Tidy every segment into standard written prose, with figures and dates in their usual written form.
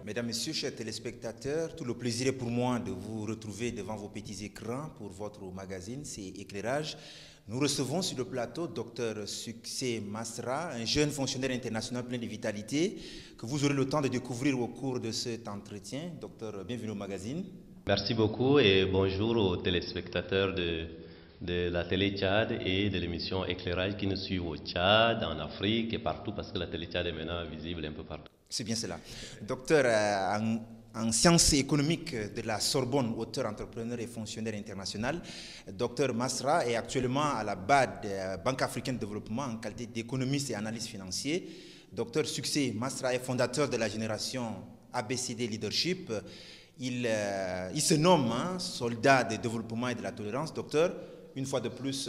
Mesdames, Messieurs, chers téléspectateurs, tout le plaisir est pour moi de vous retrouver devant vos petits écrans pour votre magazine, c'est Éclairage. Nous recevons sur le plateau Dr Succé Masra, un jeune fonctionnaire international plein de vitalité que vous aurez le temps de découvrir au cours de cet entretien. Docteur, bienvenue au magazine. Merci beaucoup et bonjour aux téléspectateurs de la télé Tchad et de l'émission Éclairage qui nous suivent au Tchad, en Afrique et partout parce que la télé Tchad est maintenant visible un peu partout. C'est bien cela. Docteur, en sciences économiques de la Sorbonne, auteur, entrepreneur et fonctionnaire international, Dr Masra est actuellement à la BAD, Banque africaine de développement, en qualité d'économiste et analyste financier. Dr Succé Masra est fondateur de la génération ABCD Leadership. Il se nomme soldat de développement et de la tolérance. Docteur, une fois de plus,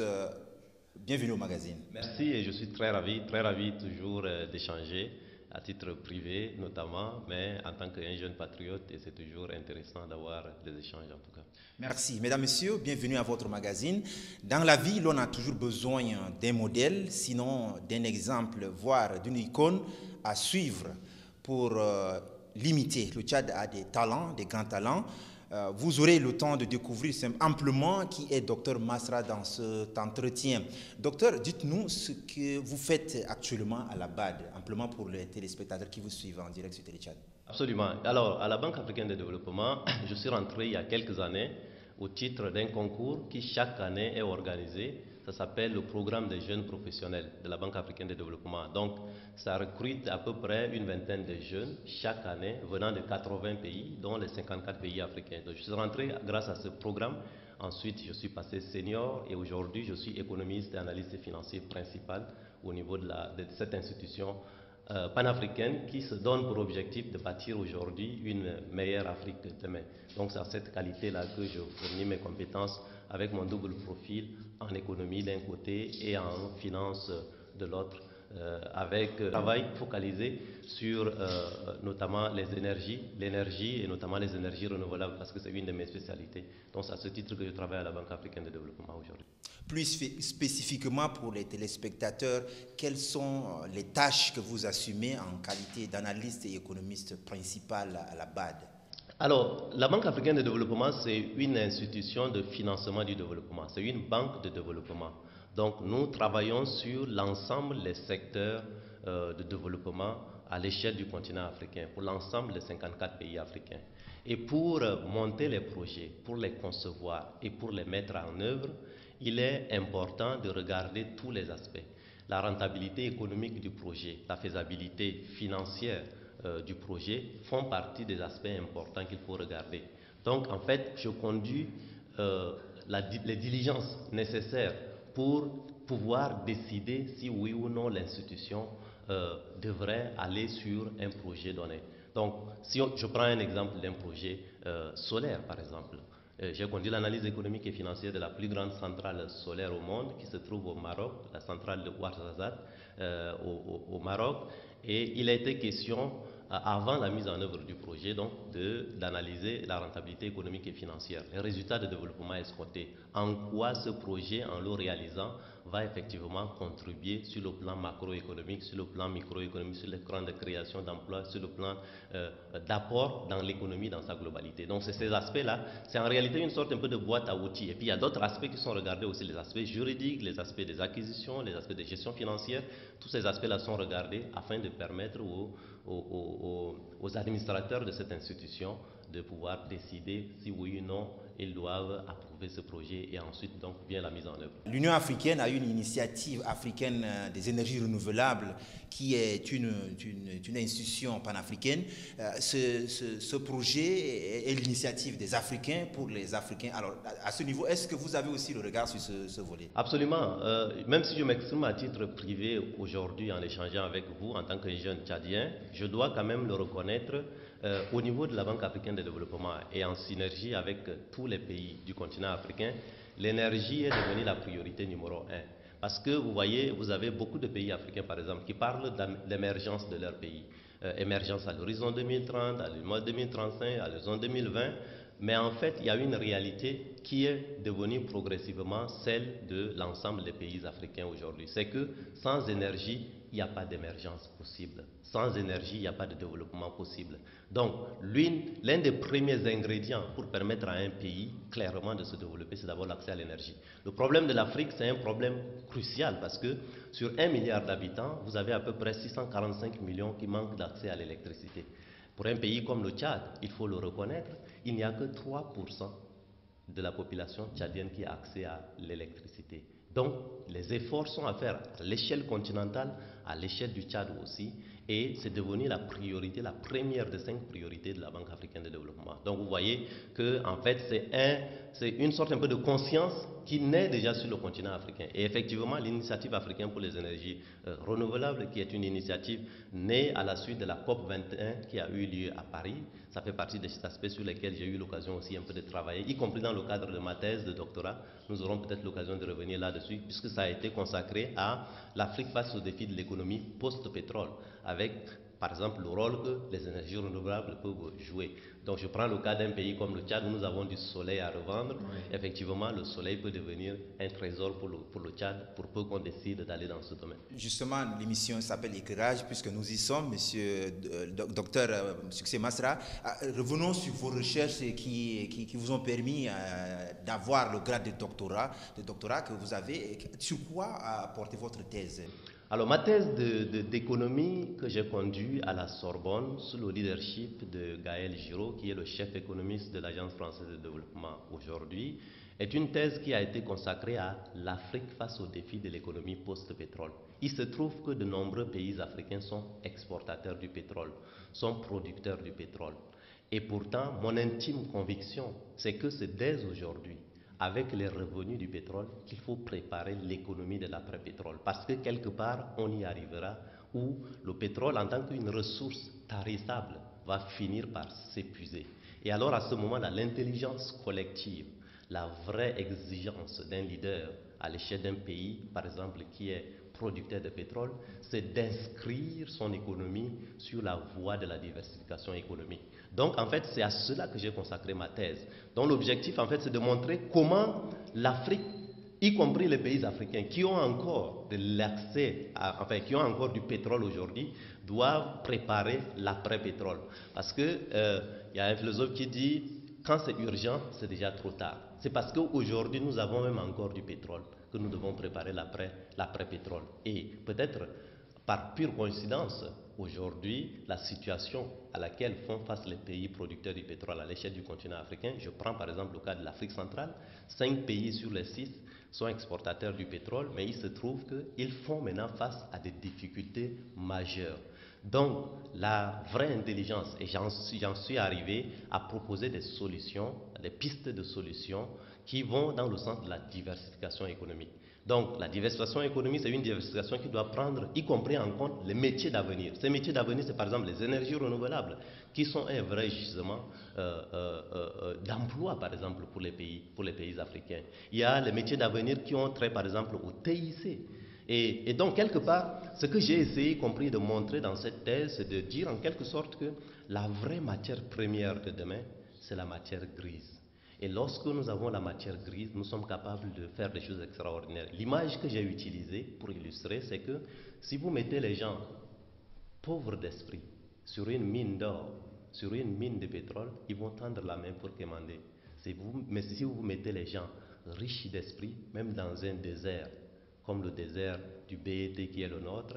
bienvenue au magazine. Merci et je suis très ravi toujours d'échanger à titre privé notamment, mais en tant qu'un jeune patriote, et c'est toujours intéressant d'avoir des échanges en tout cas. Merci. Mesdames, Messieurs, bienvenue à votre magazine. Dans la vie, l'on a toujours besoin d'un modèle, sinon d'un exemple, voire d'une icône à suivre pour l'imiter. Le Tchad a des talents, des grands talents. Vous aurez le temps de découvrir amplement qui est Dr Masra dans cet entretien. Docteur, dites-nous ce que vous faites actuellement à la BAD, amplement pour les téléspectateurs qui vous suivent en direct sur Télé Tchad. Absolument. Alors, à la Banque africaine de développement, je suis rentré il y a quelques années au titre d'un concours qui chaque année est organisé. Ça s'appelle le programme des jeunes professionnels de la Banque africaine de développement. Donc, ça recrute à peu près une vingtaine de jeunes chaque année venant de 80 pays, dont les 54 pays africains. Donc, je suis rentré grâce à ce programme. Ensuite, je suis passé senior et aujourd'hui, je suis économiste et analyste financier principal au niveau de cette institution panafricaine qui se donne pour objectif de bâtir aujourd'hui une meilleure Afrique de demain. Donc c'est à cette qualité-là que je fournis mes compétences avec mon double profil en économie d'un côté et en finance de l'autre, avec un travail focalisé sur notamment l'énergie et notamment les énergies renouvelables parce que c'est une de mes spécialités. Donc c'est à ce titre que je travaille à la Banque africaine de développement aujourd'hui. Plus spécifiquement pour les téléspectateurs, quelles sont les tâches que vous assumez en qualité d'analyste et économiste principal à la BAD? Alors, la Banque africaine de développement, c'est une institution de financement du développement. C'est une banque de développement. Donc, nous travaillons sur l'ensemble des secteurs de développement à l'échelle du continent africain, pour l'ensemble des 54 pays africains. Et pour monter les projets, pour les concevoir et pour les mettre en œuvre, il est important de regarder tous les aspects. La rentabilité économique du projet, la faisabilité financière du projet font partie des aspects importants qu'il faut regarder. Donc, en fait, je conduis les diligences nécessaires pour pouvoir décider si oui ou non l'institution devrait aller sur un projet donné. Donc, si je prends un exemple d'un projet solaire, par exemple, j'ai conduit l'analyse économique et financière de la plus grande centrale solaire au monde qui se trouve au Maroc, la centrale de Ouarzazate au Maroc. Et il a été question, avant la mise en œuvre du projet, donc, d'analyser la rentabilité économique et financière, les résultats de développement escomptés, en quoi ce projet, en le réalisant, va effectivement contribuer sur le plan macroéconomique, sur le plan microéconomique, sur le plan de création d'emplois, sur le plan d'apport dans l'économie dans sa globalité. Donc c'est ces aspects-là, c'est en réalité une sorte un peu de boîte à outils. Et puis il y a d'autres aspects qui sont regardés aussi, les aspects juridiques, les aspects des acquisitions, les aspects de gestion financière. Tous ces aspects-là sont regardés afin de permettre aux administrateurs de cette institution de pouvoir décider si oui ou non ils doivent approuver ce projet et ensuite donc vient la mise en œuvre. L'Union africaine a une initiative africaine des énergies renouvelables qui est une institution panafricaine. Ce projet est l'initiative des Africains pour les Africains. Alors à ce niveau, est-ce que vous avez aussi le regard sur ce volet? Absolument. Même si je m'exprime à titre privé aujourd'hui en échangeant avec vous en tant que jeune Tchadien, je dois quand même le reconnaître. Au niveau de la Banque africaine de développement et en synergie avec tous les pays du continent africain, l'énergie est devenue la priorité numéro 1. Parce que vous voyez, vous avez beaucoup de pays africains par exemple qui parlent d'émergence de leur pays. Émergence à l'horizon 2030, à l'horizon 2035, à l'horizon 2020. Mais en fait, il y a une réalité qui est devenue progressivement celle de l'ensemble des pays africains aujourd'hui. C'est que sans énergie, il n'y a pas d'émergence possible. Sans énergie, il n'y a pas de développement possible. Donc, l'un des premiers ingrédients pour permettre à un pays clairement de se développer, c'est d'abord l'accès à l'énergie. Le problème de l'Afrique, c'est un problème crucial parce que sur 1 milliard d'habitants, vous avez à peu près 645 millions qui manquent d'accès à l'électricité. Pour un pays comme le Tchad, il faut le reconnaître, il n'y a que 3% de la population tchadienne qui a accès à l'électricité. Donc, les efforts sont à faire à l'échelle continentale, à l'échelle du Tchad aussi, et c'est devenu la priorité, la première des 5 priorités de la Banque africaine de développement. Donc, vous voyez que, en fait, c'est une sorte un peu de conscience qui naît déjà sur le continent africain. Et effectivement, l'initiative africaine pour les énergies renouvelables, qui est une initiative née à la suite de la COP 21 qui a eu lieu à Paris, ça fait partie des aspects sur lesquels j'ai eu l'occasion aussi un peu de travailler, y compris dans le cadre de ma thèse de doctorat. Nous aurons peut-être l'occasion de revenir là-dessus, puisque ça a été consacré à l'Afrique face aux défis de l'économie post-pétrole, avec par exemple le rôle que les énergies renouvelables peuvent jouer. Donc je prends le cas d'un pays comme le Tchad où nous avons du soleil à revendre. Oui. Effectivement, le soleil peut devenir un trésor pour le Tchad pour peu qu'on décide d'aller dans ce domaine. Justement, l'émission s'appelle Éclairage puisque nous y sommes, monsieur docteur Succès Masra. Revenons sur vos recherches qui vous ont permis d'avoir le grade de doctorat que vous avez. Sur quoi a porté votre thèse? Alors, ma thèse d'économie que j'ai conduite à la Sorbonne sous le leadership de Gaël Giraud, qui est le chef économiste de l'Agence française de développement aujourd'hui, est une thèse qui a été consacrée à l'Afrique face aux défis de l'économie post-pétrole. Il se trouve que de nombreux pays africains sont exportateurs du pétrole, sont producteurs du pétrole. Et pourtant, mon intime conviction, c'est que c'est dès aujourd'hui, avec les revenus du pétrole, qu'il faut préparer l'économie de l'après-pétrole. Parce que quelque part, on y arrivera où le pétrole, en tant qu'une ressource tarissable, va finir par s'épuiser. Et alors, à ce moment-là, l'intelligence collective, la vraie exigence d'un leader à l'échelle d'un pays, par exemple, qui est producteur de pétrole, c'est d'inscrire son économie sur la voie de la diversification économique. Donc, en fait, c'est à cela que j'ai consacré ma thèse. Donc, l'objectif, en fait, c'est de montrer comment l'Afrique, y compris les pays africains qui ont encore de l'accès, enfin, qui ont encore du pétrole aujourd'hui, doivent préparer l'après-pétrole. Parce que y a un philosophe qui dit, quand c'est urgent, c'est déjà trop tard. C'est parce qu'aujourd'hui, nous avons même encore du pétrole que nous devons préparer l'après-pétrole. Et peut-être, par pure coïncidence, aujourd'hui, la situation à laquelle font face les pays producteurs du pétrole à l'échelle du continent africain, je prends par exemple le cas de l'Afrique centrale, 5 pays sur les 6 sont exportateurs du pétrole, mais il se trouve qu'ils font maintenant face à des difficultés majeures. Donc, la vraie intelligence, et j'en suis arrivé à proposer des solutions, des pistes de solutions qui vont dans le sens de la diversification économique. Donc, la diversification économique, c'est une diversification qui doit prendre, y compris en compte, les métiers d'avenir. Ces métiers d'avenir, c'est par exemple les énergies renouvelables, qui sont un vrai gisement d'emploi, par exemple, pour les pays africains. Il y a les métiers d'avenir qui ont trait, par exemple, au TIC. Et donc, quelque part, ce que j'ai essayé, y compris de montrer dans cette thèse, c'est de dire en quelque sorte que la vraie matière première de demain, c'est la matière grise. Et lorsque nous avons la matière grise, nous sommes capables de faire des choses extraordinaires. L'image que j'ai utilisée pour illustrer, c'est que si vous mettez les gens pauvres d'esprit sur une mine d'or, sur une mine de pétrole, ils vont tendre la main pour quémander. Mais si vous mettez les gens riches d'esprit, même dans un désert, comme le désert du BET qui est le nôtre,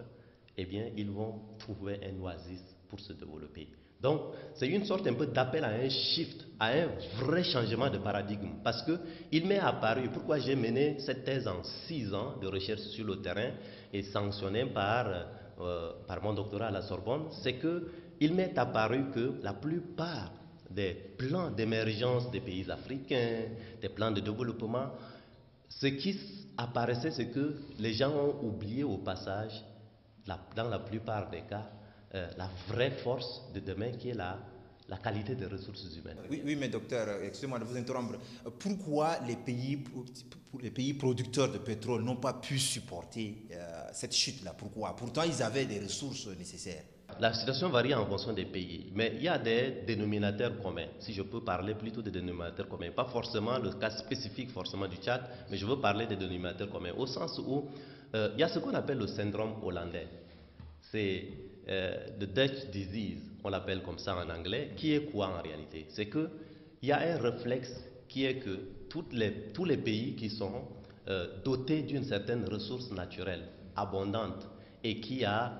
eh bien, ils vont trouver un oasis pour se développer. Donc, c'est une sorte un peu d'appel à un shift, à un vrai changement de paradigme. Parce qu'il m'est apparu, pourquoi j'ai mené cette thèse en 6 ans de recherche sur le terrain et sanctionné par mon doctorat à la Sorbonne, c'est qu'il m'est apparu que la plupart des plans d'émergence des pays africains, des plans de développement, ce qui apparaissait, c'est que les gens ont oublié au passage, dans la plupart des cas, la vraie force de demain qui est la qualité des ressources humaines. Oui, mais docteur, excusez-moi de vous interrompre. Pourquoi les pays producteurs de pétrole n'ont pas pu supporter cette chute-là? Pourquoi? Pourtant, ils avaient des ressources nécessaires. La situation varie en fonction des pays, mais il y a des dénominateurs communs. Si je peux parler plutôt des dénominateurs communs, pas forcément le cas spécifique forcément du Tchad, mais je veux parler des dénominateurs communs, au sens où il y a ce qu'on appelle le syndrome hollandais. C'est the Dutch disease, on l'appelle comme ça en anglais, qui est quoi en réalité? C'est qu'il y a un réflexe qui est que tous les pays qui sont dotés d'une certaine ressource naturelle abondante et qui a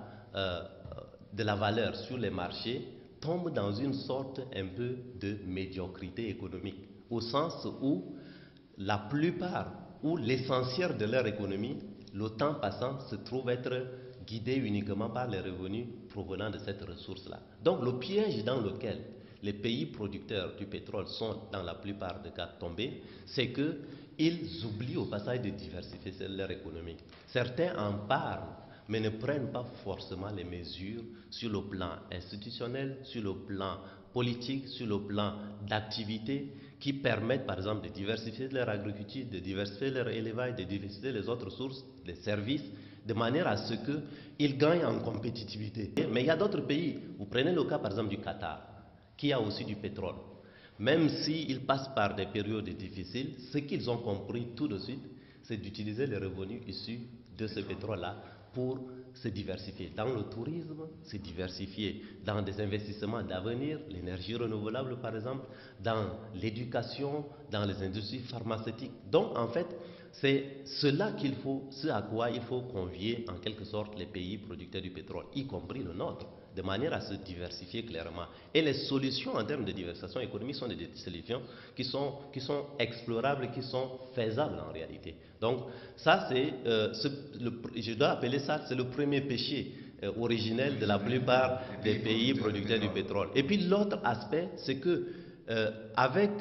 de la valeur sur les marchés tombent dans une sorte un peu de médiocrité économique, au sens où la plupart ou l'essentiel de leur économie, le temps passant, se trouve être guidé uniquement par les revenus provenant de cette ressource-là. Donc le piège dans lequel les pays producteurs du pétrole sont dans la plupart des cas tombés, c'est qu'ils oublient au passage de diversifier leur économie. Certains en parlent, mais ne prennent pas forcément les mesures sur le plan institutionnel, sur le plan politique, sur le plan d'activité qui permettent par exemple de diversifier leur agriculture, de diversifier leur élevage, de diversifier les autres sources, les services, de manière à ce qu'ils gagnent en compétitivité. Mais il y a d'autres pays, vous prenez le cas par exemple du Qatar, qui a aussi du pétrole. Même s'ils passent par des périodes difficiles, ce qu'ils ont compris tout de suite, c'est d'utiliser les revenus issus de ce pétrole-là pour se diversifier. Dans le tourisme, se diversifier. Dans des investissements d'avenir, l'énergie renouvelable par exemple, dans l'éducation, dans les industries pharmaceutiques. Donc en fait, c'est cela qu'il faut, ce à quoi il faut convier en quelque sorte les pays producteurs du pétrole, y compris le nôtre, de manière à se diversifier clairement. Et les solutions en termes de diversification économique sont des solutions qui sont explorables, qui sont faisables en réalité. Donc ça, je dois appeler ça, c'est le premier péché originel de la plupart des pays producteurs du pétrole. Et puis l'autre aspect, c'est que avec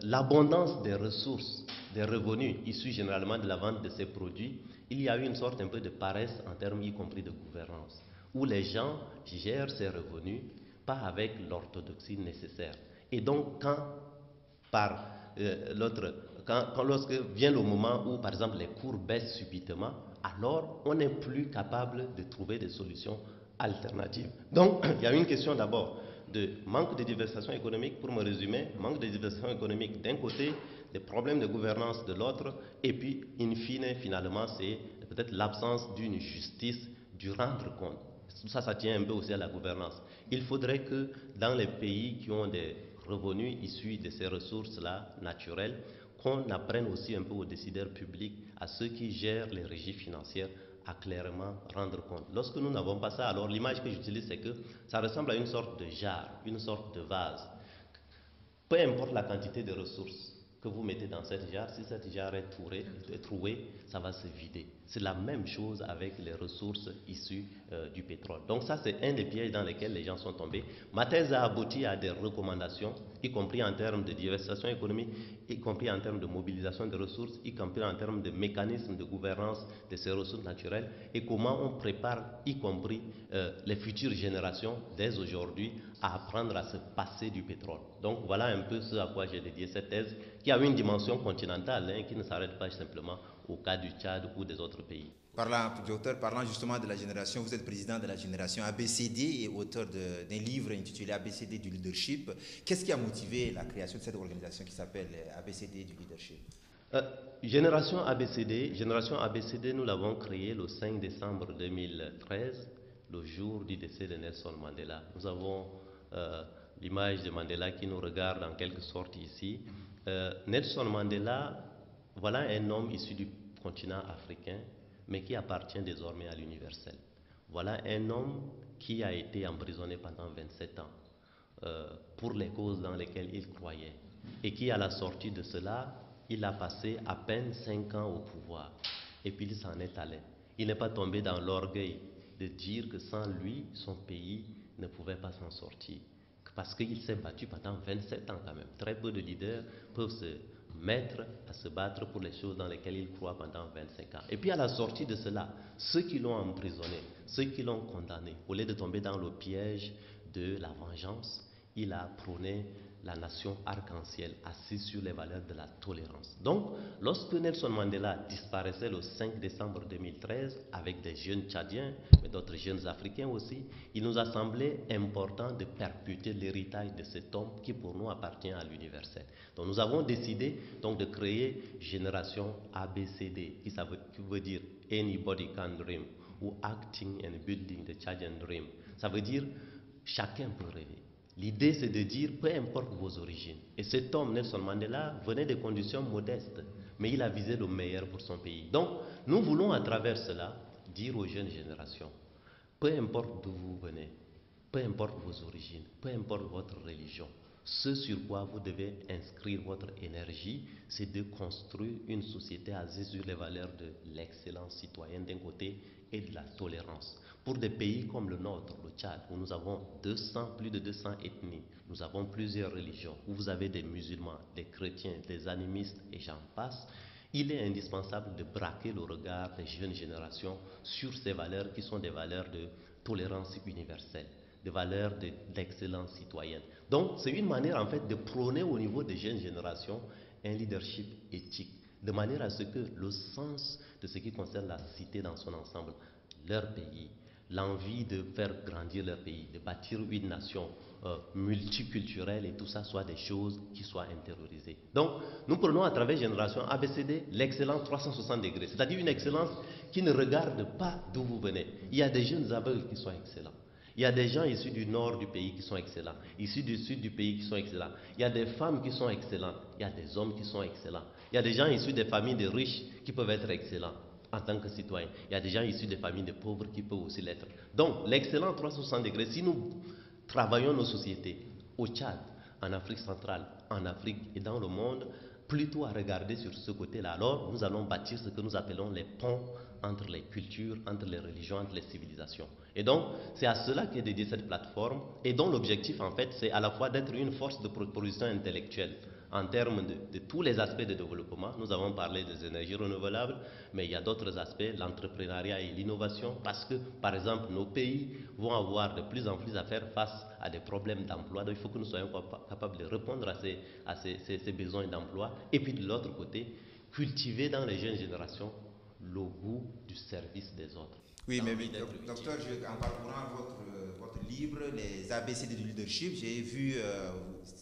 l'abondance des ressources, des revenus issus généralement de la vente de ces produits, il y a eu une sorte un peu de paresse en termes y compris de gouvernance, où les gens gèrent ces revenus pas avec l'orthodoxie nécessaire. Et donc lorsque vient le moment où par exemple les cours baissent subitement, alors on n'est plus capable de trouver des solutions alternatives. Donc il y a une question d'abord de manque de diversification économique, pour me résumer, manque de diversification économique d'un côté, des problèmes de gouvernance de l'autre, et puis, in fine, finalement, c'est peut-être l'absence d'une justice du rendre compte. Ça tient un peu aussi à la gouvernance. Il faudrait que dans les pays qui ont des revenus issus de ces ressources-là naturelles, qu'on apprenne aussi un peu aux décideurs publics, à ceux qui gèrent les régies financières, à clairement rendre compte. Lorsque nous n'avons pas ça, alors l'image que j'utilise, c'est que ça ressemble à une sorte de jarre, une sorte de vase. Peu importe la quantité de ressources que vous mettez dans cette jarre, si cette jarre est trouée, ça va se vider. C'est la même chose avec les ressources issues du pétrole. Donc ça, c'est un des pièges dans lesquels les gens sont tombés. Ma thèse a abouti à des recommandations, y compris en termes de diversification économique, y compris en termes de mobilisation des ressources, y compris en termes de mécanismes de gouvernance de ces ressources naturelles, et comment on prépare, y compris les futures générations, dès aujourd'hui, à apprendre à se passer du pétrole. Donc voilà un peu ce à quoi j'ai dédié cette thèse, qui a une dimension continentale, qui ne s'arrête pas simplement au cas du Tchad ou des autres pays. Docteur, parlant justement de la génération, vous êtes président de la génération ABCD et auteur d'un livre intitulé ABCD du leadership. Qu'est-ce qui a motivé la création de cette organisation qui s'appelle ABCD du leadership? Génération ABCD, nous l'avons créée le 5 décembre 2013, le jour du décès de Nelson Mandela. Nous avons l'image de Mandela qui nous regarde en quelque sorte ici. Nelson Mandela, voilà un homme issu du continent africain, mais qui appartient désormais à l'universel. Voilà un homme qui a été emprisonné pendant 27 ans pour les causes dans lesquelles il croyait, et qui, à la sortie de cela, il a passé à peine 5 ans au pouvoir, et puis il s'en est allé. Il n'est pas tombé dans l'orgueil de dire que sans lui, son pays ne pouvait pas s'en sortir, parce qu'il s'est battu pendant 27 ans quand même. Très peu de leaders peuvent se mettre à se battre pour les choses dans lesquelles ils croient pendant 25 ans. Et puis à la sortie de cela, ceux qui l'ont emprisonné, ceux qui l'ont condamné, au lieu de tomber dans le piège de la vengeance, il a prôné la nation arc-en-ciel assise sur les valeurs de la tolérance. Donc, lorsque Nelson Mandela disparaissait le 5 décembre 2013 avec des jeunes Tchadiens, mais d'autres jeunes Africains aussi, il nous a semblé important de perpétuer l'héritage de cet homme qui pour nous appartient à l'universel. Donc, nous avons décidé donc de créer Génération ABCD, qui veut dire Anybody Can Dream, ou Acting and Building the Tchadian Dream. Ça veut dire chacun peut rêver. L'idée, c'est de dire, peu importe vos origines. Et cet homme, Nelson Mandela, venait de conditions modestes, mais il a visé le meilleur pour son pays. Donc, nous voulons à travers cela dire aux jeunes générations, peu importe d'où vous venez, peu importe vos origines, peu importe votre religion, ce sur quoi vous devez inscrire votre énergie, c'est de construire une société assise sur les valeurs de l'excellence citoyenne d'un côté et de la tolérance. Pour des pays comme le nôtre, le Tchad, où nous avons plus de 200 ethnies, nous avons plusieurs religions, où vous avez des musulmans, des chrétiens, des animistes et j'en passe, il est indispensable de braquer le regard des jeunes générations sur ces valeurs qui sont des valeurs de tolérance universelle, des valeurs d'excellence citoyenne. Donc, c'est une manière en fait de prôner au niveau des jeunes générations un leadership éthique, de manière à ce que le sens de ce qui concerne la cité dans son ensemble, leur pays, l'envie de faire grandir leur pays, de bâtir une nation multiculturelle et tout ça soit des choses qui soient intériorisées. Donc, nous prenons à travers Génération ABCD l'excellence 360 degrés, c'est-à-dire une excellence qui ne regarde pas d'où vous venez. Il y a des jeunes aveugles qui sont excellents. Il y a des gens issus du nord du pays qui sont excellents, issus du sud du pays qui sont excellents. Il y a des femmes qui sont excellentes, il y a des hommes qui sont excellents. Il y a des gens issus des familles de riches qui peuvent être excellents en tant que citoyens. Il y a des gens issus des familles de pauvres qui peuvent aussi l'être. Donc, l'excellence 360 degrés, si nous travaillons nos sociétés au Tchad, en Afrique centrale, en Afrique et dans le monde, plutôt à regarder sur ce côté-là, alors nous allons bâtir ce que nous appelons les ponts entre les cultures, entre les religions, entre les civilisations. Et donc, c'est à cela qu'est dédiée cette plateforme et dont l'objectif, en fait, c'est à la fois d'être une force de proposition intellectuelle en termes de tous les aspects de développement. Nous avons parlé des énergies renouvelables, mais il y a d'autres aspects, l'entrepreneuriat et l'innovation, parce que, par exemple, nos pays vont avoir de plus en plus à faire face à des problèmes d'emploi. Donc, il faut que nous soyons capables de répondre à ces besoins d'emploi. Et puis, de l'autre côté, cultiver dans les jeunes générations le goût du service des autres. Oui, mais docteur, en parcourant votre livre, les ABCD du leadership, j'ai vu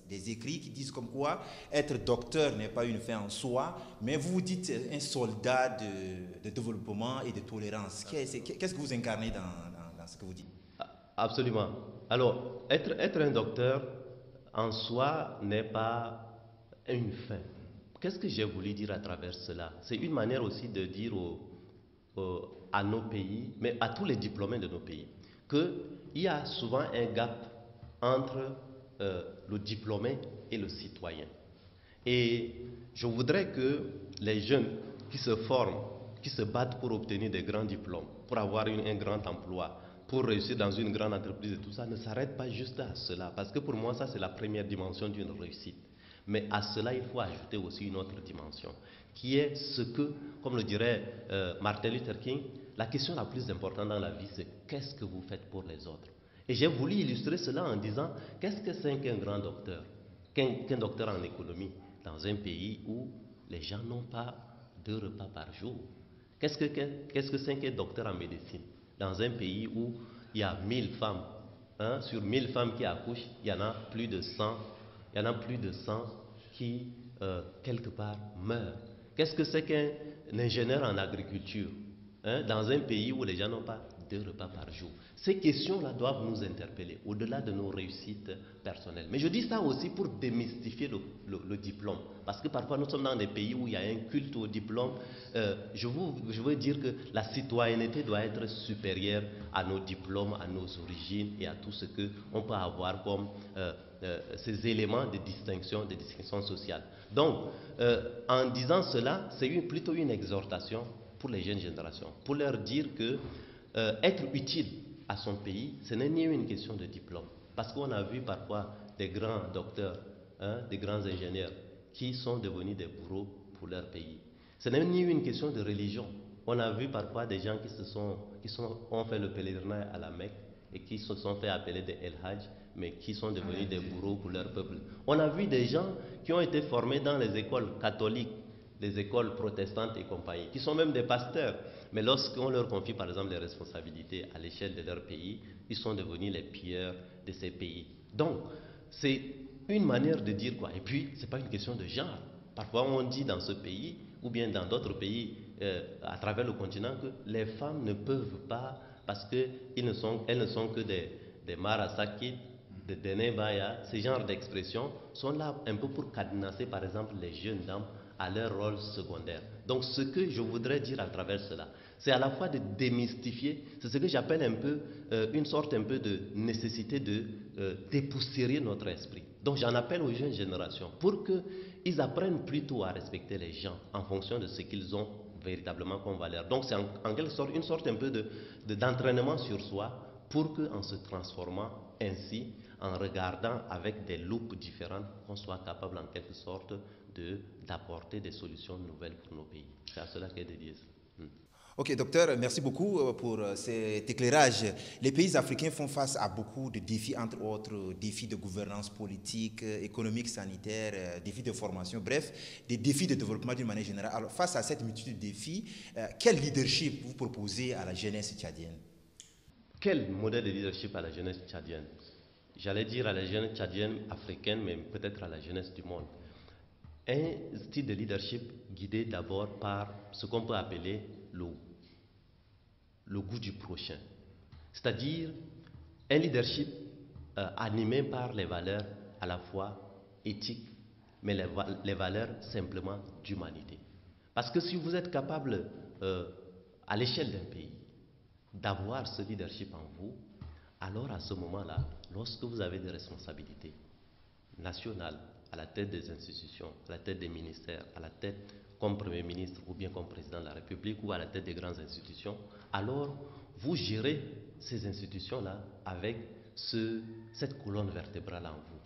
des écrits qui disent comme quoi être docteur n'est pas une fin en soi, mais vous vous dites un soldat de développement et de tolérance. Qu'est-ce que vous incarnez dans ce que vous dites? Absolument. Alors, être un docteur en soi n'est pas une fin. Qu'est-ce que j'ai voulu dire à travers cela? C'est une manière aussi de dire à nos pays, mais à tous les diplômés de nos pays, qu'il y a souvent un gap entre le diplômé et le citoyen. Et je voudrais que les jeunes qui se forment, qui se battent pour obtenir des grands diplômes, pour avoir un grand emploi, pour réussir dans une grande entreprise et tout ça, ne s'arrêtent pas juste à cela. Parce que pour moi, ça c'est la première dimension d'une réussite. Mais à cela, il faut ajouter aussi une autre dimension, qui est ce que, comme le dirait Martin Luther King, la question la plus importante dans la vie, c'est qu'est-ce que vous faites pour les autres? Et j'ai voulu illustrer cela en disant, qu'est-ce que c'est qu'un grand docteur, qu'un docteur en économie, dans un pays où les gens n'ont pas 2 repas par jour? Qu'est-ce que c'est qu'un docteur en médecine, dans un pays où il y a 1000 femmes, sur 1000 femmes qui accouchent, il y en a plus de 100 qui, quelque part, meurent. Qu'est-ce que c'est qu'un ingénieur en agriculture, dans un pays où les gens n'ont pas 2 repas par jour? Ces questions-là doivent nous interpeller, au-delà de nos réussites personnelles. Mais je dis ça aussi pour démystifier le diplôme. Parce que parfois, nous sommes dans des pays où il y a un culte au diplôme. Je veux dire que la citoyenneté doit être supérieure à nos diplômes, à nos origines et à tout ce qu'on peut avoir comme ces éléments de distinction sociale. Donc, en disant cela, c'est plutôt une exhortation pour les jeunes générations, pour leur dire que être utile à son pays, ce n'est ni une question de diplôme. Parce qu'on a vu parfois des grands docteurs, des grands ingénieurs qui sont devenus des bourreaux pour leur pays. Ce n'est ni une question de religion. On a vu parfois des gens qui ont fait le pèlerinage à la Mecque et qui se sont fait appeler des El Hajj, mais qui sont devenus des bourreaux pour leur peuple. On a vu des gens qui ont été formés dans les écoles catholiques, les écoles protestantes et compagnie, qui sont même des pasteurs. Mais lorsqu'on leur confie par exemple les responsabilités à l'échelle de leur pays, ils sont devenus les pilleurs de ces pays. Donc, c'est une manière de dire quoi. Et puis, ce n'est pas une question de genre. Parfois, on dit dans ce pays, ou bien dans d'autres pays à travers le continent, que les femmes ne peuvent pas, parce qu'elles ne sont que des Marasaki, des Denebaya, ces genres d'expressions sont là un peu pour cadenasser par exemple les jeunes dames à leur rôle secondaire. Donc ce que je voudrais dire à travers cela, c'est à la fois de démystifier, c'est ce que j'appelle un peu une sorte un peu de nécessité de dépoussiérer notre esprit. Donc j'en appelle aux jeunes générations pour qu'ils apprennent plutôt à respecter les gens en fonction de ce qu'ils ont véritablement comme valeur. Donc c'est en quelque sorte une sorte un peu d'entraînement sur soi pour qu'en se transformant ainsi, en regardant avec des loupes différentes, qu'on soit capable en quelque sorte d'apporter des solutions nouvelles pour nos pays. C'est à cela qu'est dédié ça. Ok, docteur, merci beaucoup pour cet éclairage. Les pays africains font face à beaucoup de défis, entre autres défis de gouvernance politique, économique, sanitaire, défis de formation, bref, des défis de développement d'une manière générale. Alors, face à cette multitude de défis, quel leadership vous proposez à la jeunesse tchadienne? Quel modèle de leadership à la jeunesse tchadienne? J'allais dire à la jeunesse tchadienne africaine, mais peut-être à la jeunesse du monde. Un style de leadership guidé d'abord par ce qu'on peut appeler le goût du prochain. C'est-à-dire un leadership animé par les valeurs à la fois éthiques, mais les valeurs simplement d'humanité. Parce que si vous êtes capable, à l'échelle d'un pays, d'avoir ce leadership en vous, alors à ce moment-là, lorsque vous avez des responsabilités nationales, à la tête des institutions, à la tête des ministères, à la tête comme Premier ministre ou bien comme Président de la République ou à la tête des grandes institutions, alors vous gérez ces institutions-là avec cette colonne vertébrale en vous.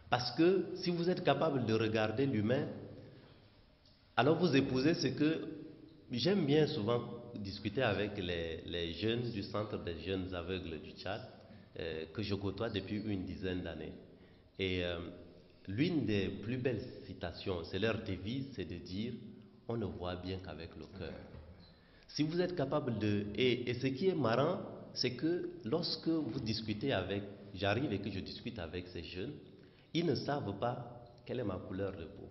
Parce que si vous êtes capable de regarder l'humain, alors vous épousez ce que j'aime bien souvent discuter avec les jeunes du Centre des jeunes aveugles du Tchad, que je côtoie depuis une dizaine d'années. Et l'une des plus belles citations, c'est leur devise, c'est de dire « on ne voit bien qu'avec le cœur ». Si vous êtes capable de... Et ce qui est marrant, c'est que lorsque vous discutez avec... J'arrive et que je discute avec ces jeunes, ils ne savent pas quelle est ma couleur de peau.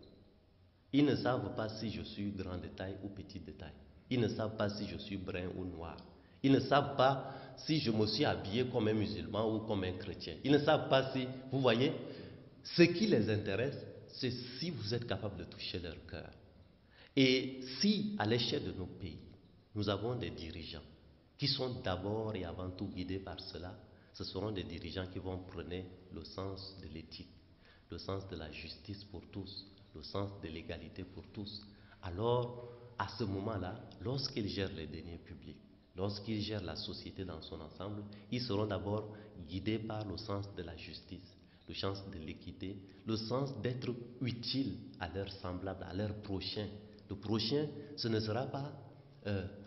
Ils ne savent pas si je suis grand de taille ou petit de taille. Ils ne savent pas si je suis brun ou noir. Ils ne savent pas si je me suis habillé comme un musulman ou comme un chrétien. Ils ne savent pas si... Vous voyez, ce qui les intéresse, c'est si vous êtes capable de toucher leur cœur. Et si, à l'échelle de nos pays, nous avons des dirigeants qui sont d'abord et avant tout guidés par cela, ce seront des dirigeants qui vont prôner le sens de l'éthique, le sens de la justice pour tous, le sens de l'égalité pour tous. Alors, à ce moment-là, lorsqu'ils gèrent les deniers publics, lorsqu'ils gèrent la société dans son ensemble, ils seront d'abord guidés par le sens de la justice, le sens de l'équité, le sens d'être utile à leurs semblables, à leurs prochains. Le prochain, ce ne sera pas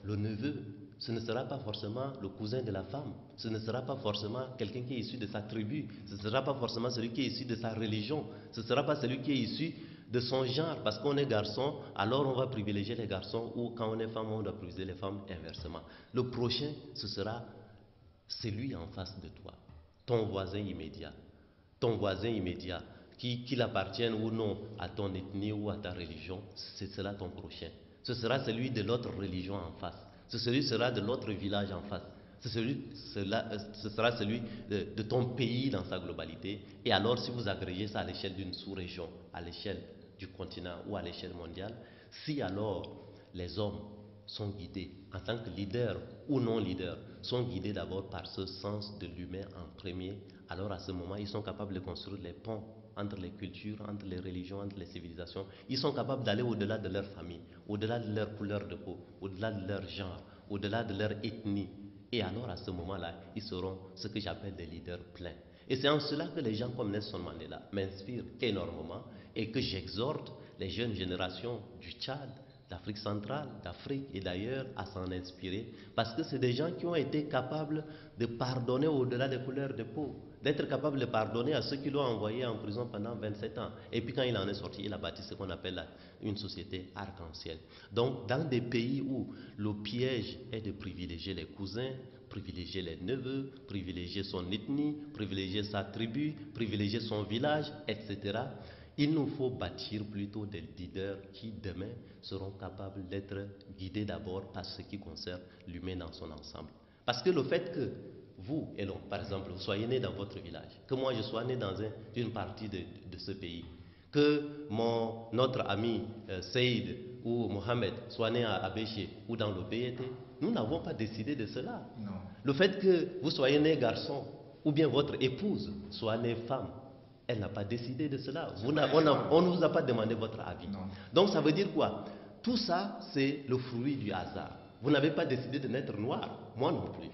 le neveu, ce ne sera pas forcément le cousin de la femme, ce ne sera pas forcément quelqu'un qui est issu de sa tribu, ce ne sera pas forcément celui qui est issu de sa religion, ce ne sera pas celui qui est issu de son genre, parce qu'on est garçon, alors on va privilégier les garçons, ou quand on est femme, on doit privilégier les femmes inversement. Le prochain, ce sera celui en face de toi, ton voisin immédiat. Ton voisin immédiat, qu'il appartienne ou non à ton ethnie ou à ta religion, c'est cela ton prochain. Ce sera celui de l'autre religion en face. Ce sera de l'autre village en face. Ce sera celui de ton pays dans sa globalité. Et alors, si vous agrégez ça à l'échelle d'une sous-région, à l'échelle du continent ou à l'échelle mondiale, si alors les hommes sont guidés en tant que leaders ou non leaders, sont guidés d'abord par ce sens de l'humain en premier, alors à ce moment, ils sont capables de construire les ponts entre les cultures, entre les religions, entre les civilisations. Ils sont capables d'aller au-delà de leur famille, au-delà de leur couleur de peau, au-delà de leur genre, au-delà de leur ethnie. Et alors à ce moment-là, ils seront ce que j'appelle des leaders pleins. Et c'est en cela que les gens comme Nelson Mandela m'inspirent énormément et que j'exhorte les jeunes générations du Tchad d'Afrique centrale, d'Afrique et d'ailleurs à s'en inspirer, parce que c'est des gens qui ont été capables de pardonner au-delà des couleurs de peau, d'être capables de pardonner à ceux qui l'ont envoyé en prison pendant 27 ans. Et puis quand il en est sorti, il a bâti ce qu'on appelle une société arc-en-ciel. Donc dans des pays où le piège est de privilégier les cousins, privilégier les neveux, privilégier son ethnie, privilégier sa tribu, privilégier son village, etc., il nous faut bâtir plutôt des leaders qui demain seront capables d'être guidés d'abord par ce qui concerne l'humain dans son ensemble. Parce que le fait que vous, Elon, par exemple, vous soyez né dans votre village, que moi je sois né dans une partie de ce pays, que notre ami Saïd ou Mohamed soit né à Abéché ou dans le BET, nous n'avons pas décidé de cela. Non. Le fait que vous soyez né garçon ou bien votre épouse soit née femme, elle n'a pas décidé de cela. On ne vous a pas demandé votre avis. Non. Donc ça veut dire quoi? Tout ça, c'est le fruit du hasard. Vous n'avez pas décidé de naître noir, moi non plus.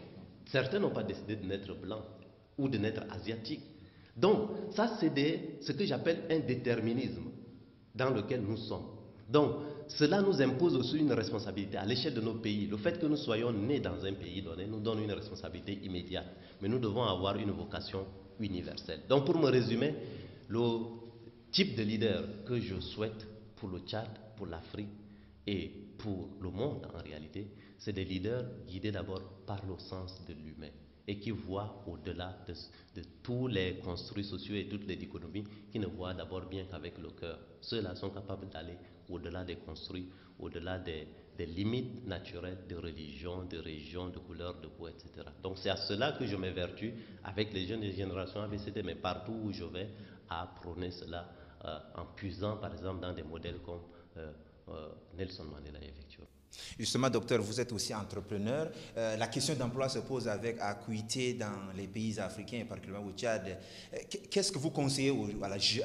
Certains n'ont pas décidé de naître blanc ou de naître asiatique. Donc ça, c'est ce que j'appelle un déterminisme dans lequel nous sommes. Donc cela nous impose aussi une responsabilité à l'échelle de nos pays. Le fait que nous soyons nés dans un pays donné nous donne une responsabilité immédiate. Mais nous devons avoir une vocation universelle. Donc pour me résumer, le type de leader que je souhaite pour le Tchad, pour l'Afrique et pour le monde en réalité, c'est des leaders guidés d'abord par le sens de l'humain et qui voient au-delà de tous les construits sociaux et toutes les économies, qui ne voient d'abord bien qu'avec le cœur. Ceux-là sont capables d'aller au-delà des construits, au-delà des limites naturelles de religion, de région, de couleur de peau, etc. Donc c'est à cela que je m'évertue avec les jeunes générations ABCD, mais partout où je vais, à prôner cela en puisant par exemple dans des modèles comme Nelson Mandela effectivement. Justement, docteur, vous êtes aussi entrepreneur. La question d'emploi se pose avec acuité dans les pays africains, et particulièrement au Tchad. Qu'est-ce que vous conseillez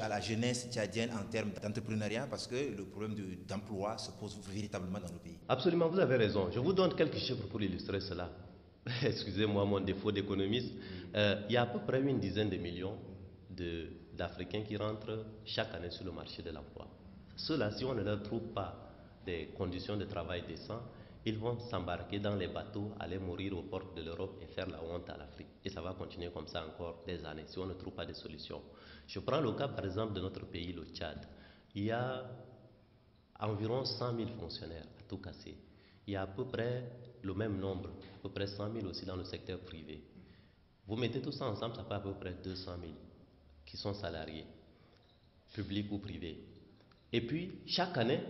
à la jeunesse tchadienne en termes d'entrepreneuriat? Parce que le problème d'emploi se pose véritablement dans le pays. Absolument, vous avez raison. Je vous donne quelques chiffres pour illustrer cela. Excusez-moi mon défaut d'économiste. Il y a à peu près une dizaine de millions d'Africains qui rentrent chaque année sur le marché de l'emploi. Ceux-là, si on ne leur trouve pas des conditions de travail décentes, ils vont s'embarquer dans les bateaux, aller mourir aux portes de l'Europe et faire la honte à l'Afrique. Et ça va continuer comme ça encore des années si on ne trouve pas de solution. Je prends le cas par exemple de notre pays, le Tchad. Il y a environ 100 000 fonctionnaires à tout casser. Il y a à peu près le même nombre, à peu près 100 000 aussi dans le secteur privé. Vous mettez tout ça ensemble, ça fait à peu près 200 000 qui sont salariés, publics ou privés. Et puis, chaque année,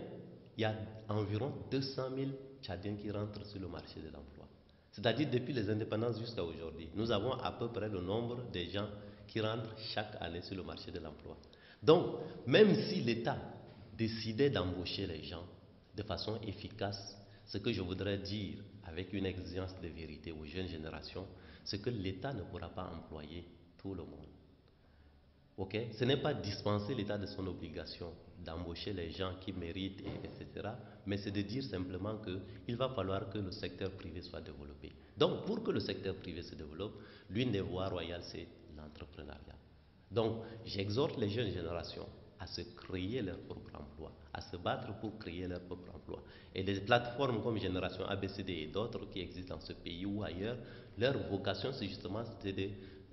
il y a environ 200 000 Tchadiens qui rentrent sur le marché de l'emploi. C'est-à-dire depuis les indépendances jusqu'à aujourd'hui, nous avons à peu près le nombre de gens qui rentrent chaque année sur le marché de l'emploi. Donc, même si l'État décidait d'embaucher les gens de façon efficace, ce que je voudrais dire avec une exigence de vérité aux jeunes générations, c'est que l'État ne pourra pas employer tout le monde. Okay? Ce n'est pas dispenser l'État de son obligation d'embaucher les gens qui méritent, etc. Mais c'est de dire simplement qu'il va falloir que le secteur privé soit développé. Donc, pour que le secteur privé se développe, l'une des voies royales, c'est l'entrepreneuriat. Donc, j'exhorte les jeunes générations à se créer leur propre emploi, à se battre pour créer leur propre emploi. Et des plateformes comme Génération ABCD et d'autres qui existent dans ce pays ou ailleurs, leur vocation, c'est justement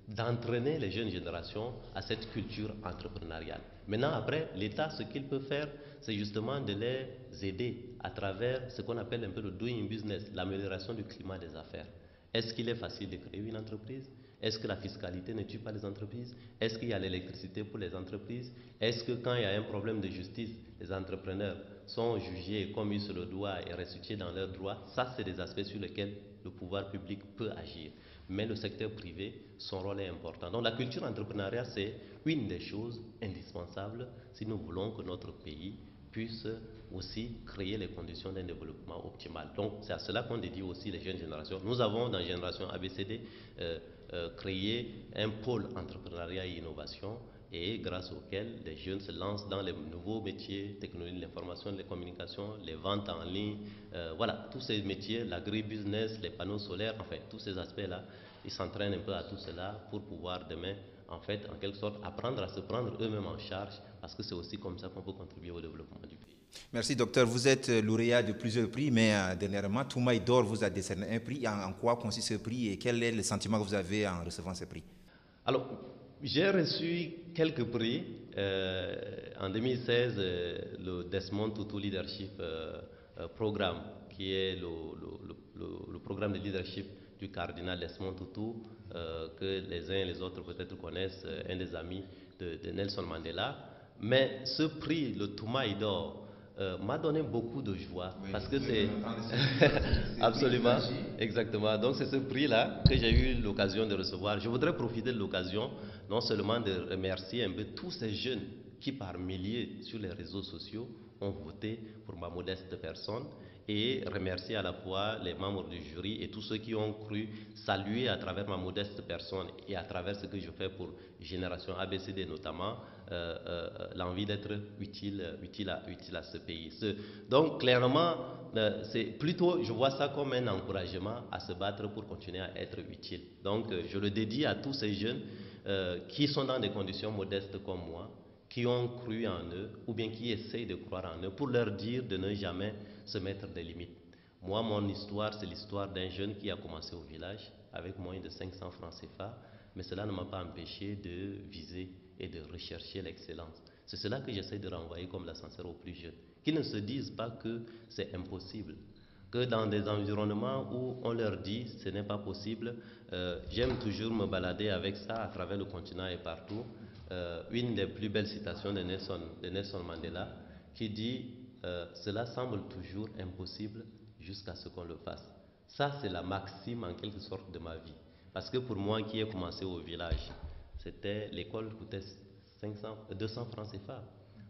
d'entraîner les jeunes générations à cette culture entrepreneuriale. Maintenant, après, l'État, ce qu'il peut faire, c'est justement de les aider à travers ce qu'on appelle un peu le doing business, l'amélioration du climat des affaires. Est-ce qu'il est facile de créer une entreprise? Est-ce que la fiscalité ne tue pas les entreprises? Est-ce qu'il y a l'électricité pour les entreprises? Est-ce que quand il y a un problème de justice, les entrepreneurs sont jugés comme ils se le doivent et restitués dans leurs droits? Ça, c'est des aspects sur lesquels le pouvoir public peut agir. Mais le secteur privé, son rôle est important. Donc la culture entrepreneuriale, c'est une des choses indispensables si nous voulons que notre pays puisse aussi créer les conditions d'un développement optimal. Donc c'est à cela qu'on dédie aussi les jeunes générations. Nous avons dans Génération ABCD créé un pôle entrepreneuriat et innovation et grâce auquel les jeunes se lancent dans les nouveaux métiers, technologie de l'information, les communications, les ventes en ligne, voilà, tous ces métiers, l'agribusiness, les panneaux solaires, enfin tous ces aspects-là, ils s'entraînent un peu à tout cela pour pouvoir demain, en fait, en quelque sorte, apprendre à se prendre eux-mêmes en charge, parce que c'est aussi comme ça qu'on peut contribuer au développement du pays. Merci, docteur. Vous êtes lauréat de plusieurs prix, mais dernièrement, Toumaï d'Or vous a décerné un prix. En quoi consiste ce prix et quel est le sentiment que vous avez en recevant ce prix? Alors, j'ai reçu quelques prix. En 2016, le Desmond Tutu Leadership Programme, qui est le programme de leadership du cardinal Desmond Tutu, que les uns et les autres peut-être connaissent, un des amis de Nelson Mandela. Mais ce prix, le Toumaï d'Or, m'a donné beaucoup de joie, oui, parce que c'est absolument, exactement. Donc c'est ce prix-là que j'ai eu l'occasion de recevoir. Je voudrais profiter de l'occasion non seulement de remercier un peu tous ces jeunes qui par milliers sur les réseaux sociaux ont voté pour ma modeste personne, et remercier à la fois les membres du jury et tous ceux qui ont cru, saluer à travers ma modeste personne et à travers ce que je fais pour Génération ABCD notamment, l'envie d'être utile à ce pays. Donc clairement, c'est plutôt, je vois ça comme un encouragement à se battre pour continuer à être utile. Donc je le dédie à tous ces jeunes qui sont dans des conditions modestes comme moi, qui ont cru en eux ou bien qui essayent de croire en eux, pour leur dire de ne jamais se mettre des limites. Moi, mon histoire, c'est l'histoire d'un jeune qui a commencé au village avec moins de 500 francs CFA, mais cela ne m'a pas empêché de viser et de rechercher l'excellence. C'est cela que j'essaie de renvoyer comme l'ascenseur aux plus jeunes, qui ne se disent pas que c'est impossible, que dans des environnements où on leur dit ce n'est pas possible, j'aime toujours me balader avec ça à travers le continent et partout. Une des plus belles citations de Nelson Mandela qui dit cela semble toujours impossible jusqu'à ce qu'on le fasse. Ça, c'est la maxime en quelque sorte de ma vie. Parce que pour moi qui ai commencé au village, l'école coûtait 200 francs CFA.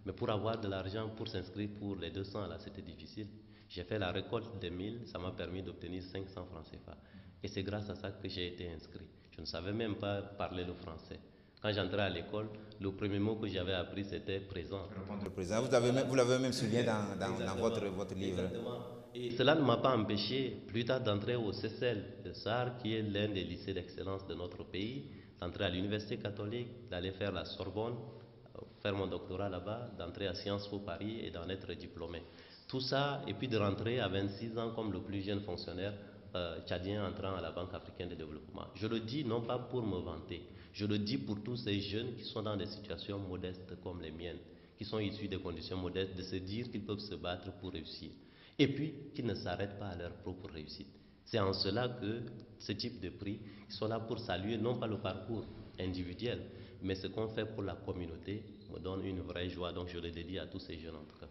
Mais pour avoir de l'argent pour s'inscrire pour les 200, là, c'était difficile. J'ai fait la récolte des 1000, ça m'a permis d'obtenir 500 francs CFA. Et c'est grâce à ça que j'ai été inscrit. Je ne savais même pas parler le français. Quand j'entrais à l'école, le premier mot que j'avais appris, c'était présent. Répondre présent. Vous l'avez même souligné dans votre livre. Exactement. Et cela ne m'a pas empêché, plus tard, d'entrer au CECEL de SAR, qui est l'un des lycées d'excellence de notre pays, d'entrer à l'Université catholique, d'aller faire la Sorbonne, faire mon doctorat là-bas, d'entrer à Sciences Po Paris et d'en être diplômé. Tout ça, et puis de rentrer à 26 ans comme le plus jeune fonctionnaire tchadien entrant à la Banque africaine de développement. Je le dis non pas pour me vanter, je le dis pour tous ces jeunes qui sont dans des situations modestes comme les miennes, qui sont issus des conditions modestes, de se dire qu'ils peuvent se battre pour réussir. Et puis, qu'ils ne s'arrêtent pas à leur propre réussite. C'est en cela que ce type de prix, ils sont là pour saluer non pas le parcours individuel, mais ce qu'on fait pour la communauté me donne une vraie joie. Donc je le dédie à tous ces jeunes en tout cas.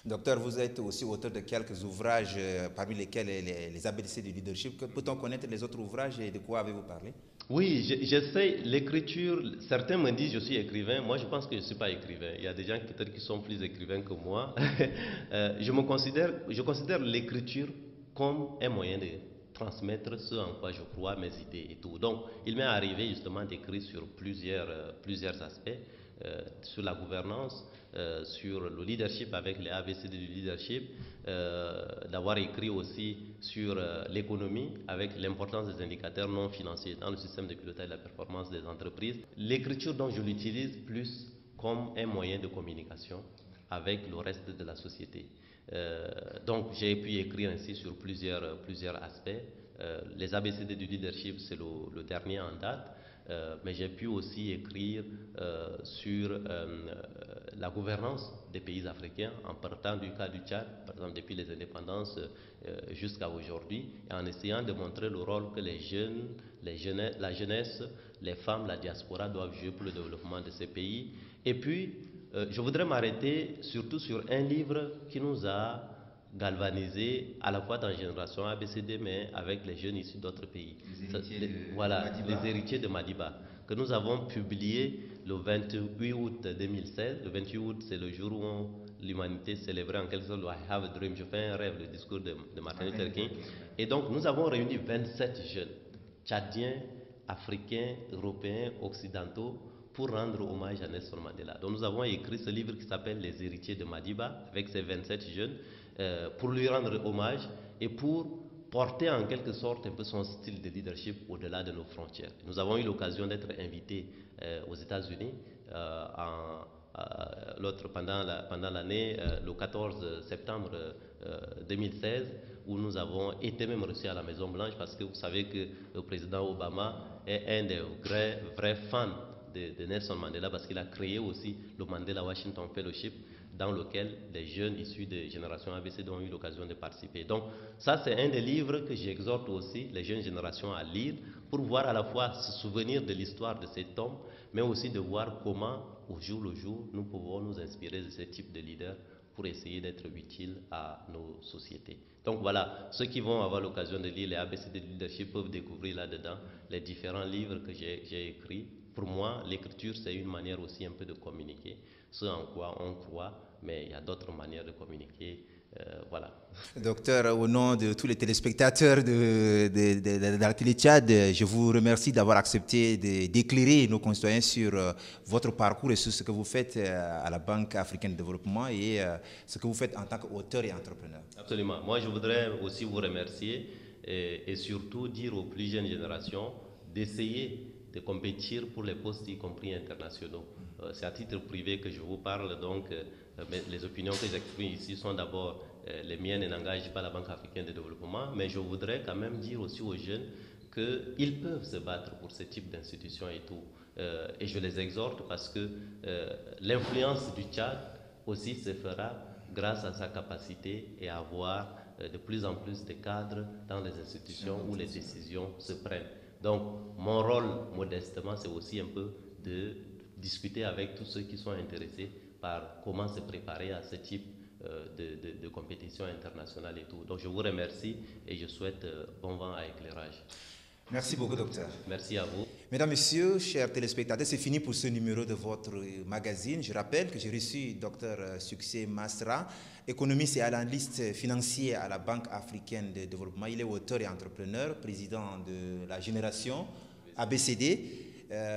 Docteur, vous êtes aussi auteur de quelques ouvrages, parmi lesquels les ABC du leadership. Peut-on connaître les autres ouvrages et de quoi avez-vous parlé? Oui, j'essaie l'écriture. Certains me disent je suis écrivain. Moi, je pense que je ne suis pas écrivain. Il y a des gens peut-être qui sont plus écrivains que moi. Je considère l'écriture comme un moyen de transmettre ce en quoi je crois, mes idées et tout. Donc, il m'est arrivé justement d'écrire sur plusieurs aspects. Sur la gouvernance, sur le leadership avec les ABCD du leadership, d'avoir écrit aussi sur l'économie avec l'importance des indicateurs non financiers dans le système de pilotage de la performance des entreprises. L'écriture, donc, je l'utilise plus comme un moyen de communication avec le reste de la société. Donc, j'ai pu écrire ainsi sur plusieurs aspects. Les ABCD du leadership, c'est le dernier en date. Mais j'ai pu aussi écrire sur la gouvernance des pays africains en partant du cas du Tchad, par exemple depuis les indépendances jusqu'à aujourd'hui, et en essayant de montrer le rôle que la jeunesse, les femmes, la diaspora doivent jouer pour le développement de ces pays. Et puis, je voudrais m'arrêter surtout sur un livre qui nous a galvanisé à la fois dans la génération ABCD, mais avec les jeunes issus d'autres pays. Les héritiers de Madiba, que nous avons publié le 28 août 2016. Le 28 août, c'est le jour où l'humanité célébrait en quelque sorte le I Have a Dream, je fais un rêve, le discours de Martin Luther King. Et donc, nous avons réuni 27 jeunes, tchadiens, africains, européens, occidentaux, pour rendre hommage à Nelson Mandela. Donc nous avons écrit ce livre qui s'appelle Les héritiers de Madiba, avec ces 27 jeunes, pour lui rendre hommage et pour porter en quelque sorte un peu son style de leadership au-delà de nos frontières. Nous avons eu l'occasion d'être invités aux États-Unis pendant l'année, le 14 septembre 2016, où nous avons été même reçus à la Maison Blanche, parce que vous savez que le président Obama est un des vrais fans de Nelson Mandela, parce qu'il a créé aussi le Mandela Washington Fellowship, dans lequel les jeunes issus de Génération ABCD ont eu l'occasion de participer. Donc ça, c'est un des livres que j'exhorte aussi les jeunes générations à lire, pour voir à la fois se souvenir de l'histoire de cet homme, mais aussi de voir comment, au jour le jour, nous pouvons nous inspirer de ce type de leaders pour essayer d'être utiles à nos sociétés. Donc voilà, ceux qui vont avoir l'occasion de lire les ABCD de leadership peuvent découvrir là-dedans les différents livres que j'ai écrits. Pour moi, l'écriture, c'est une manière aussi un peu de communiquer, ce en quoi on croit, mais il y a d'autres manières de communiquer. Voilà. Docteur, au nom de tous les téléspectateurs de la télé Tchad, je vous remercie d'avoir accepté d'éclairer nos concitoyens sur votre parcours et sur ce que vous faites à la Banque africaine de développement et ce que vous faites en tant qu'auteur et entrepreneur. Absolument. Moi, je voudrais aussi vous remercier et surtout dire aux plus jeunes générations d'essayer de compétir pour les postes, y compris internationaux. C'est à titre privé que je vous parle, donc mais les opinions que j'exprime ici sont d'abord les miennes et n'engagent pas la Banque africaine de développement, mais je voudrais quand même dire aussi aux jeunes qu'ils peuvent se battre pour ce type d'institutions et tout. Et je les exhorte parce que l'influence du Tchad aussi se fera grâce à sa capacité et à avoir de plus en plus de cadres dans les institutions où les décisions se prennent. Donc, mon rôle, modestement, c'est aussi un peu de discuter avec tous ceux qui sont intéressés par comment se préparer à ce type de compétition internationale et tout. Donc, je vous remercie et je souhaite bon vent à éclairage. Merci beaucoup, docteur. Merci à vous. Mesdames, Messieurs, chers téléspectateurs, c'est fini pour ce numéro de votre magazine. Je rappelle que j'ai reçu Dr Succès Masra, économiste et analyste financier à la Banque africaine de développement. Il est auteur et entrepreneur, président de la génération ABCD.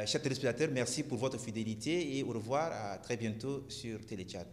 Chers téléspectateurs, merci pour votre fidélité et au revoir, à très bientôt sur Télé Tchad.